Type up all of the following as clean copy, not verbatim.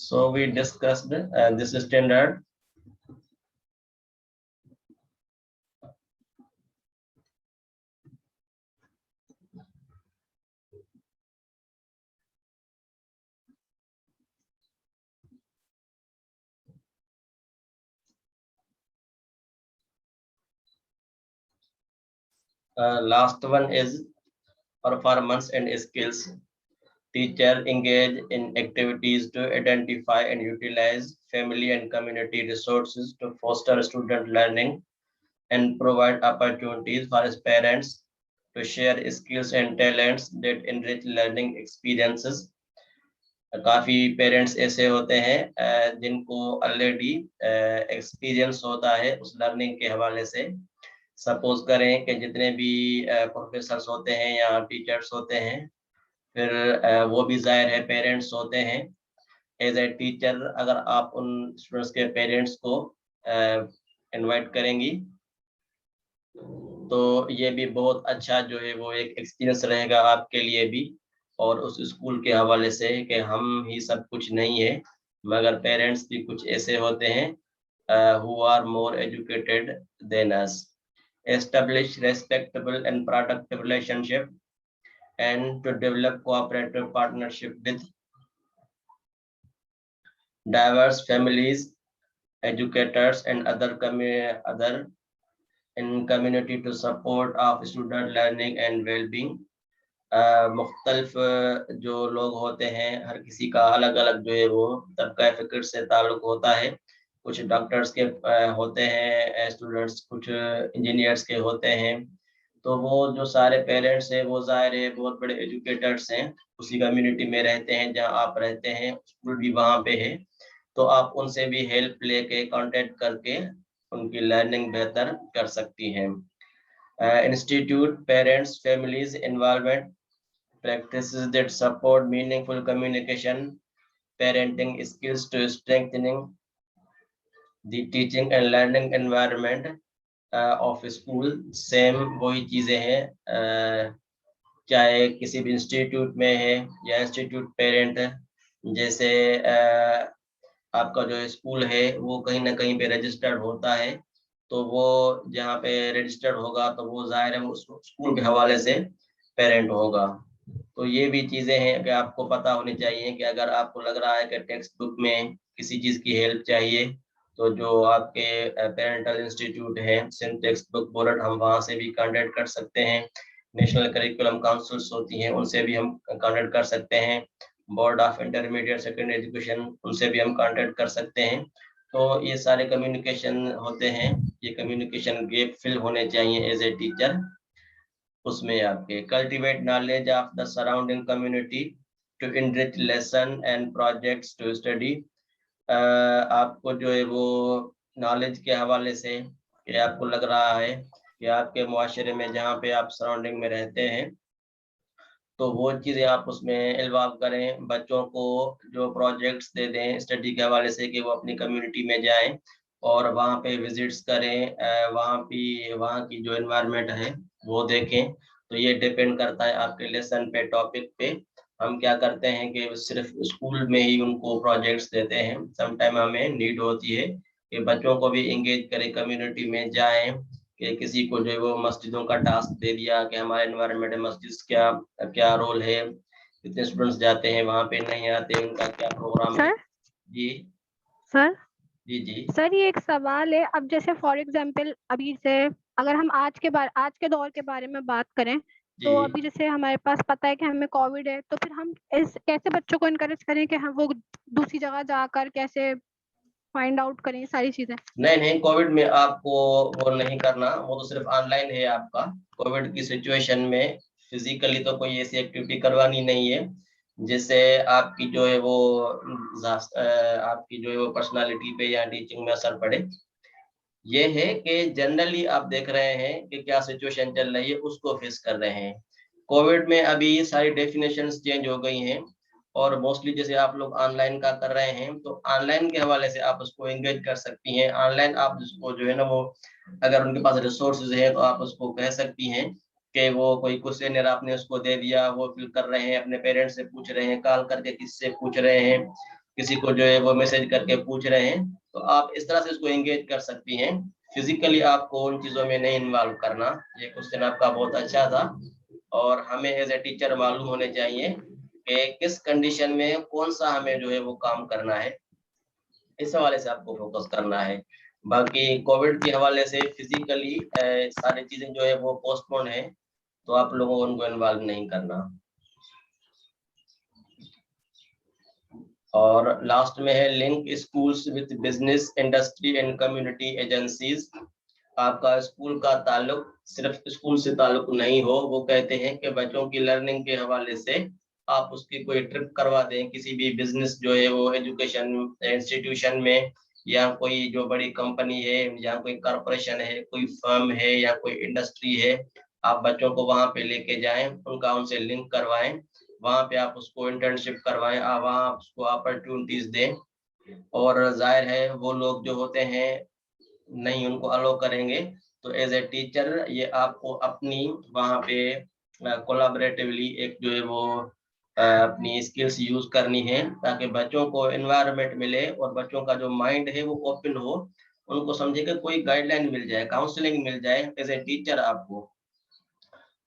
So we discussed this standard. Last one is performance and skills. Teacher engage in activities to identify and utilize family and community resources to foster student learning and provide opportunities for his parents to share skills and talents that enrich learning experiences. काफी parents ऐसे होते हैं जिनको already experience होता है उस learning के हवाले से। सपोज करें कि जितने भी प्रोफेसर्स होते हैं या टीचर्स होते हैं, फिर वो भी जाहिर है पेरेंट्स होते हैं। एज ए टीचर अगर आप उन स्टूडेंट्स के पेरेंट्स को इनवाइट करेंगी तो ये भी बहुत अच्छा जो है वो एक एक्सपीरियंस रहेगा आपके लिए भी, और उस स्कूल के हवाले से कि हम ही सब कुछ नहीं है, मगर पेरेंट्स भी कुछ ऐसे होते हैं who are more educated than us. Establish respectable and productive relationship and to develop cooperative partnership with diverse families, educators and other in community to support of student learning and well-being. मुख्तलिफ जो लोग होते हैं, हर किसी का अलग अलग जो है वो तबका फ़िक्र से ताल्लुक होता है। कुछ डॉक्टर्स के होते हैं स्टूडेंट्स, कुछ इंजीनियर्स के होते हैं। तो वो जो सारे पेरेंट्स हैं वो ज़ाहिर है बहुत बड़े एजुकेटर्स हैं, उसी कम्युनिटी में रहते हैं जहां आप रहते हैं, स्कूल भी वहां पे है। तो आप उनसे भी हेल्प लेके कांटेक्ट करके उनकी लर्निंग बेहतर कर सकती हैं। Institute parents families involvement practices that support meaningful communication, parenting skills to strengthening the teaching and learning environment of school. Same वही चीजें हैं चाहे किसी भी इंस्टीट्यूट में है या इंस्टीट्यूट पेरेंट है। जैसे आपका जो स्कूल है वो कहीं ना कहीं पे रजिस्टर्ड होता है, तो वो जहाँ पे रजिस्टर्ड होगा तो वो जाहिर है उस स्कूल के हवाले से पेरेंट होगा। तो ये भी चीजें हैं कि आपको पता होनी चाहिए कि अगर आपको लग रहा है कि टेक्स्ट बुक में किसी चीज की हेल्प चाहिए तो जो आपके पेरेंटल इंस्टीट्यूट है, सिंध टेक्स्ट बुक बोर्ड, हम वहां से भी कांटेक्ट कर सकते हैं। नेशनल करिकुलम काउंसिल्स होती हैं, उनसे भी हम कांटेक्ट कर सकते हैं। Board of intermediate secondary education, उनसे भी हम कांटेक्ट कर सकते हैं। तो ये सारे कम्युनिकेशन होते हैं, ये कम्युनिकेशन गैप फिल होने चाहिए एज ए टीचर। उसमें आपके cultivate knowledge of the surrounding community to enrich lesson and projects to study. आपको जो है वो नॉलेज के हवाले से कि आपको लग रहा है कि आपके मुआशरे में जहाँ पे आप सराउंडिंग में रहते हैं तो वो चीज़ें आप उसमें इन्वॉल्व करें, बच्चों को जो प्रोजेक्ट्स दे दें स्टडी के हवाले से कि वो अपनी कम्युनिटी में जाएं और वहाँ पे विजिट्स करें, वहाँ की जो एनवायरनमेंट है वो देखें। तो ये डिपेंड करता है आपके लेसन पे, टॉपिक पे। हम क्या करते हैं कि सिर्फ स्कूल में ही उनको प्रोजेक्ट्स देते हैं, समटाइम हमें नीड होती है कि बच्चों को भी इंगेज करें, कम्युनिटी में जाएं, कि किसी को जो है वो मस्जिदों का टास्क दे दिया कि हमारे एनवायरनमेंट में मस्जिद क्या क्या रोल है, कितने स्टूडेंट्स जाते हैं वहाँ पे, नहीं आते, उनका क्या प्रोग्राम है। जी सर जी सर ये एक सवाल है। अब जैसे फॉर एग्जांपल अभी से अगर हम आज के दौर के बारे में बात करें तो अभी जैसे हमारे पास पता है कि हमें कोविड है, तो फिर हम कैसे बच्चों को इनकरेज करें कि हम वो दूसरी जगह जाकर कैसे फाइंड आउट करें सारी चीजें? नहीं, कोविड में आपको वो नहीं करना, वो तो सिर्फ ऑनलाइन है आपका। कोविड की सिचुएशन में फिजिकली तो कोई ऐसी एक्टिविटी करवानी नहीं है जिससे आपकी जो है वो पर्सनालिटी पे या टीचिंग में असर पड़े। ये है कि जनरली आप देख रहे हैं कि क्या सिचुएशन चल रही है, उसको फेस कर रहे हैं। कोविड में अभी सारी डेफिनेशंस चेंज हो गई हैं और मोस्टली जैसे आप लोग ऑनलाइन का कर रहे हैं तो ऑनलाइन के हवाले से आप उसको एंगेज कर सकती हैं। ऑनलाइन आप उसको जो है ना वो अगर उनके पास रिसोर्सेज है तो आप उसको कह सकती हैं कि वो कोई क्वेश्चन आपने उसको दे दिया, वो फिल कर रहे हैं, अपने पेरेंट्स से पूछ रहे हैं, कॉल करके किससे पूछ रहे हैं, किसी को जो है वो मैसेज करके पूछ रहे हैं, तो आप इस तरह से उसको एंगेज कर सकती हैं। फिजिकली आपको उन चीजों में नहीं इन्वॉल्व करना। ये क्वेश्चन आपका बहुत अच्छा था, और हमें एज ए टीचर मालूम होने चाहिए कि किस कंडीशन में कौन सा हमें जो है वो काम करना है, इस हवाले से आपको फोकस करना है। बाकी कोविड के हवाले से फिजिकली सारी चीजें जो है वो पोस्टपोन है, तो आप लोगों को उनको इन्वॉल्व नहीं करना। और लास्ट में है link schools with business, industry and community agencies. आपका स्कूल का ताल्लुक सिर्फ स्कूल से ताल्लुक नहीं हो। वो कहते हैं कि बच्चों की लर्निंग के हवाले से आप उसकी कोई ट्रिप करवा दें किसी भी बिजनेस जो है वो एजुकेशन इंस्टीट्यूशन में, या कोई जो बड़ी कंपनी है, या कोई कॉरपोरेशन है, कोई फर्म है, या कोई इंडस्ट्री है, आप बच्चों को वहां पे लेके जाएं, उनका उनसे लिंक करवाएं, वहां पे आप उसको इंटर्नशिप करवाएं, आप वहां उसको अपॉर्चुनिटीज दें। और जाहिर है वो लोग जो होते हैं नहीं उनको अलो करेंगे, तो एज ए टीचर ये आपको अपनी वहां पे कोलाबरेटिवली एक जो है वो अपनी स्किल्स यूज करनी है, ताकि बच्चों को एनवायरनमेंट मिले और बच्चों का जो माइंड है वो ओपन हो, उनको समझे कि कोई गाइडलाइन मिल जाए, काउंसलिंग मिल जाए एज ए टीचर आपको।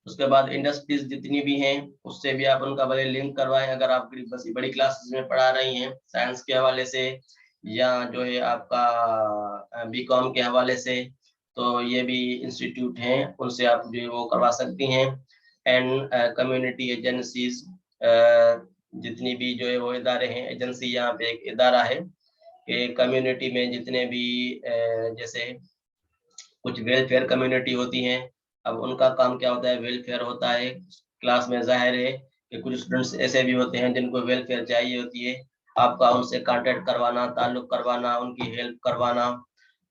उसके बाद इंडस्ट्रीज जितनी भी हैं उससे भी आप उनका भले लिंक करवाएं, अगर आप बड़ी क्लासेस में पढ़ा रही हैं साइंस के हवाले से, या जो है आपका बीकॉम के हवाले से, तो ये भी इंस्टीट्यूट हैं, उनसे आप जो है वो करवा सकती हैं। एंड कम्युनिटी एजेंसीज, जितनी भी जो है वो इदारे हैं, एजेंसी यहाँ पे एक इदारा है कि कम्युनिटी में जितने भी जैसे कुछ वेलफेयर कम्युनिटी होती हैं, अब उनका काम क्या होता है, वेलफेयर होता है। क्लास में जाहिर है कि कुछ स्टूडेंट्स ऐसे भी होते हैं जिनको वेलफेयर चाहिए होती है, आपका उनसे कांटेक्ट करवाना, ताल्लुक करवाना, उनकी हेल्प करवाना,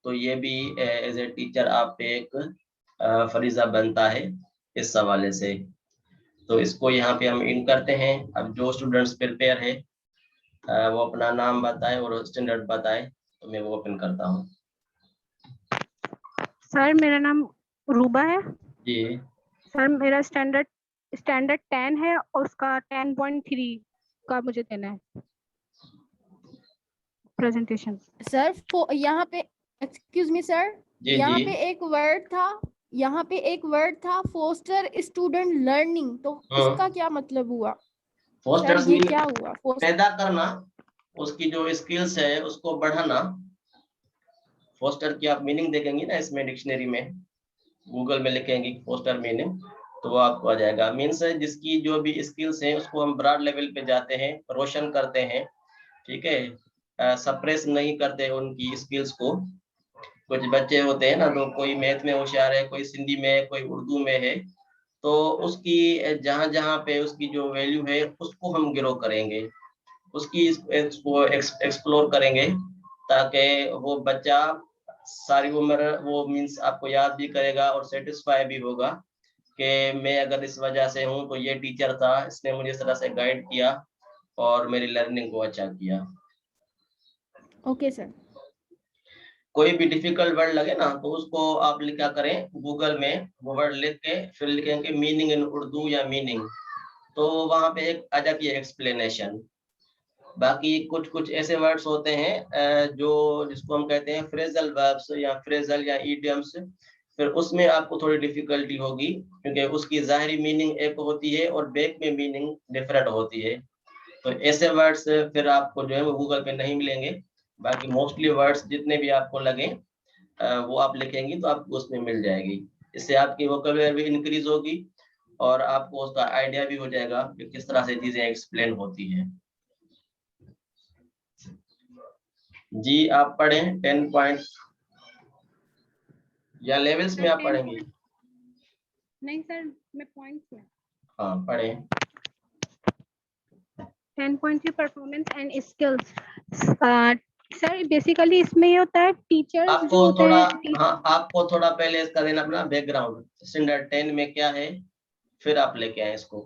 तो ये भी एज ए टीचर आप पे एक फरीजा बनता है इस हवाले से। तो इसको यहाँ पे हम इन करते हैं। अब जो स्टूडेंट्स प्रिपेयर है वो अपना नाम बताए और स्टैंडर्ड बताए, तो मैं वो ओपन करता हूँ। सर मेरा नाम रूबा है। जी सर मेरा स्टैंडर्ड स्टैंडर्ड 10 है और उसका 10.3 का मुझे देना है प्रेजेंटेशन। सर यहाँ पे एक्सक्यूज मी सर, जी यहाँ जी पे एक वर्ड था फोस्टर स्टूडेंट लर्निंग, तो इसका क्या मतलब हुआ? सर फोस्टर्स ये मीन क्या हुआ? पैदा करना, उसकी जो स्किल्स है उसको बढ़ाना। फोस्टर की आप मीनिंग देखेंगी ना इसमें डिक्शनरी में, गूगल में लिखेंगी फोस्टर मीनिंग, तो वो आपको आ जाएगा। मीन्स जिसकी जो भी स्किल्स हैं उसको हम ब्रॉड लेवल पे जाते हैं, रोशन करते हैं, ठीक है, सप्रेस नहीं करते उनकी स्किल्स को। कुछ बच्चे होते हैं ना, तो कोई मैथ में होशियार है, कोई सिंधी में है, कोई उर्दू में है, तो उसकी जहाँ जहाँ पे उसकी जो वैल्यू है उसको हम ग्रो करेंगे, उसकी इसको एक्सप्लोर करेंगे, ताकि वो बच्चा सारी उम्र वो मीन्स आपको याद भी करेगा और सेटिस्फाई भी होगा कि मैं अगर इस वजह से हूँ तो ये टीचर था, इसने मुझे इस तरह से गाइड किया और मेरी लर्निंग को अच्छा किया। Okay sir. कोई भी डिफिकल्ट वर्ड लगे ना तो उसको आप क्या करें, गूगल में वो वर्ड लिख के फिर लिखेंगे मीनिंग इन उर्दू या मीनिंग, तो वहां पे एक आ जाती है एक्सप्लेनेशन। बाकी कुछ कुछ ऐसे वर्ड्स होते हैं जो जिसको हम कहते हैं फ्रेजल वर्ब्स या फ्रेजल या इडियम्स, फिर उसमें आपको थोड़ी डिफिकल्टी होगी, क्योंकि उसकी ज़ाहिरी मीनिंग एक होती है और बैक में मीनिंग डिफरेंट होती है। तो ऐसे वर्ड्स फिर आपको जो है वो गूगल पे नहीं मिलेंगे। बाकी मोस्टली वर्ड्स जितने भी आपको लगे वो आप लिखेंगी तो आपको उसमें मिल जाएगी। इससे आपकी वोकैबुलरी भी इंक्रीज होगी और आपको उसका आइडिया भी हो जाएगा कि किस तरह से चीजें एक्सप्लेन होती हैं। जी आप पढ़ें 10 पॉइंट या लेवल्स में आप पढ़ेंगे? नहीं सर, मैं पॉइंट्स में। हाँ पढ़ें। 10.3 performance and skills. Sir basically इसमें ये होता है टीचर्स आपको जो होते थोड़ा, हैं। हाँ आपको थोड़ा पहले इसका देना अपना बैकग्राउंड, स्टैंडर्ड 10 में क्या है, फिर आप लेके आए इसको।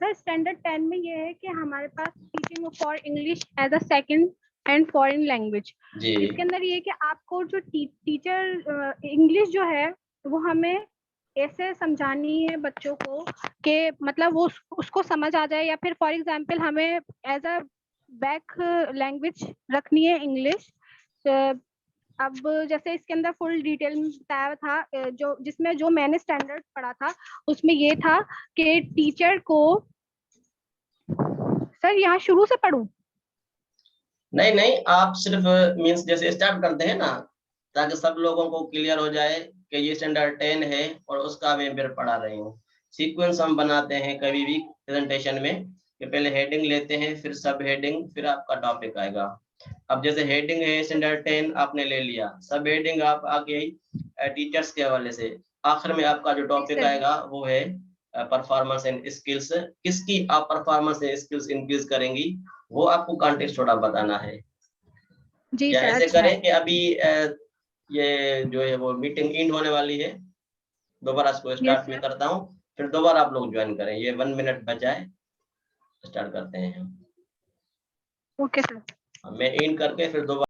सर स्टैंडर्ड 10 में ये है कि हमारे पास teaching for English as a second and foreign language. इसके अंदर ये है कि आपको जो टीचर इंग्लिश जो है वो हमें ऐसे समझानी है बच्चों को कि मतलब वो उसको समझ आ जाए, या फिर फॉर एग्जांपल हमें एज अ बैक लैंग्वेज रखनी है इंग्लिश। अब जैसे इसके अंदर फुल डिटेल में बताया था, जो जिसमें जो मैंने स्टैंडर्ड पढ़ा था उसमें ये था कि टीचर को, सर यहाँ शुरू से पढ़ूं? नहीं नहीं, आप सिर्फ मींस जैसे स्टार्ट करते हैं ना, ताकि सब लोगों को क्लियर हो जाए कि ये स्टैंडर्ड 10 है और उसका मैं फिर पढ़ा रही हूँ। सीक्वेंस हम बनाते हैं कभी भी प्रेजेंटेशन में कि पहले हेडिंग लेते हैं, फिर सब हेडिंग, फिर आपका टॉपिक आएगा। अब जैसे हेडिंग है स्टैंडर्ड 10 आपने ले लिया, सब हेडिंग आप आगे टीचर्स के हवाले से, आखिर में आपका जो टॉपिक आएगा वो है परफॉर्मेंस एंड स्किल्स। किसकी आप परफॉर्मेंस एंड स्किल्स इंक्रीज करेंगी, वो आपको कॉन्टेक्स्ट थोड़ा बताना है। जी या सर, ऐसे अच्छा। करें कि अभी ये जो है वो मीटिंग एंड होने वाली है, दोबारा इसको यस स्टार्ट में सर। करता हूँ, फिर दोबारा आप लोग ज्वाइन करें। ये 1 मिनट बचा है, स्टार्ट करते हैं। Okay sir. मैं एंड करके फिर दोबारा